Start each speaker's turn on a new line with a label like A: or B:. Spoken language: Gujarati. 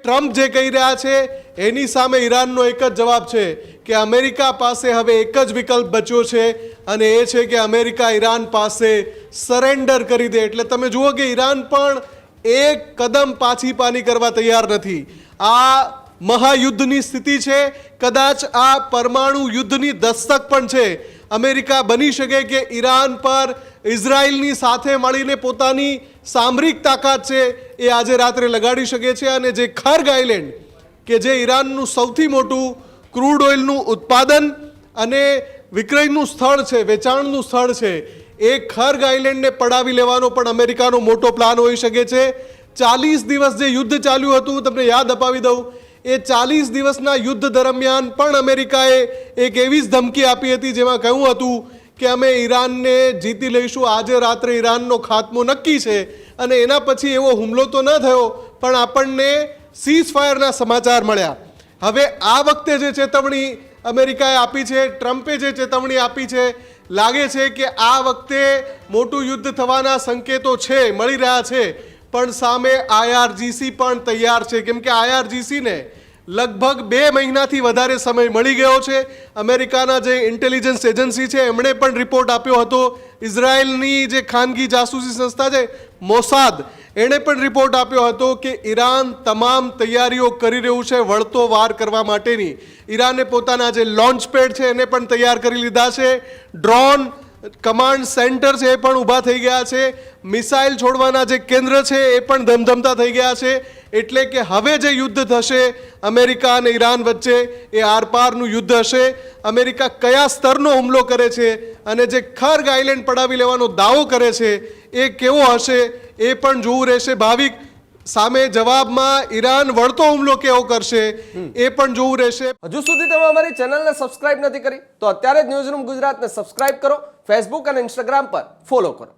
A: ટ્રમ્પ જે કહી રહ્યા છે એની સામે ઈરાનનો એક જ જવાબ છે કે અમેરિકા પાસે હવે એક જ વિકલ્પ બચ્યો છે અને એ છે કે અમેરિકા ઈરાન પાસે સરેન્ડર કરી દે. એટલે તમે જુઓ કે ઈરાન પણ એક કદમ પાછી પાની કરવા તૈયાર નથી. આ મહાયુદ્ધની સ્થિતિ છે, કદાચ આ પરમાણુ યુદ્ધની દસ્તક પણ છે. અમેરિકા બની શકે કે ઈરાન પર ઇઝરાયલની સાથે મળીને પોતાની સામરિક તાકાત છે એ આજે રાત્રે લગાડી શકે છે. અને જે ખર્ગ આઇલેન્ડ કે જે ઈરાનનું સૌથી મોટું ક્રૂડ ઓઇલનું ઉત્પાદન અને વિક્રયનું સ્થળ છે, વેચાણનું સ્થળ છે, એ ખર્ગ આઇલેન્ડને પડાવી લેવાનો પણ અમેરિકાનો મોટો પ્લાન હોઈ શકે છે. 40 દિવસ જે યુદ્ધ ચાલ્યું હતું, તમને યાદ અપાવી દઉં, એ 40 દિવસના યુદ્ધ દરમિયાન પણ અમેરિકાએ એક એવી જ ધમકી આપી હતી જેમાં કહ્યું હતું કે અમે ઈરાનને જીતી લઈશું, આજે રાત્રે ઈરાનનો ખાત્મો નક્કી છે. અને એના પછી એવો હુમલો તો ન થયો પણ આપણને સીઝ ફાયરના સમાચાર મળ્યા. હવે આ વખતે જે ચેતવણી અમેરિકાએ આપી છે, ટ્રમ્પે જે ચેતવણી આપી છે, લાગે છે કે આ વખતે મોટું યુદ્ધ થવાના સંકેતો છે, મળી રહ્યા છે. પણ સામે IRGC પણ તૈયાર છે, કેમ કે IRGCને લગભગ 2 મહિનાથી વધારે સમય મળી ગયો છે. અમેરિકાના જે ઇન્ટેલિજન્સ એજન્સી છે એમણે પણ રિપોર્ટ આપ્યો હતો. ઇઝરાયલની જે ખાનગી જાસૂસી સંસ્થા છે મોસાદ, એણે પણ રિપોર્ટ આપ્યો હતો કે ઈરાન તમામ તૈયારીઓ કરી રહ્યું છે વળતો વાર કરવા માટેની. ઈરાને પોતાના જે લોન્ચ પેડ છે એને પણ તૈયાર કરી લીધા છે. ડ્રોન કમાન્ડ સેન્ટર છે એ પણ ઊભા થઈ ગયા છે. મિસાઇલ છોડવાના જે કેન્દ્ર છે એ પણ ધમધમતા થઈ ગયા છે. એટલે કે હવે જે યુદ્ધ થશે અમેરિકા અને ઈરાન વચ્ચે એ આરપારનું યુદ્ધ હશે. અમેરિકા કયા સ્તરનો હુમલો કરે છે અને જે ખર્ગ આઇલેન્ડ પડાવી લેવાનો દાવો કરે છે એ કેવો હશે એ પણ જોવું રહેશે. ભાવિક, સામે જવાબમાં ઈરાન વળતો હુમલો કેવો કરશે એ પણ જોવું રહેશે.
B: હજુ સુધી તમે અમારી ચેનલને સબસ્ક્રાઇબ નથી કરી તો અત્યારે જ ન્યૂઝરૂમ ગુજરાતને સબસ્ક્રાઇબ કરો, ફેસબુક અને ઇન્સ્ટાગ્રામ પર ફોલો કરો.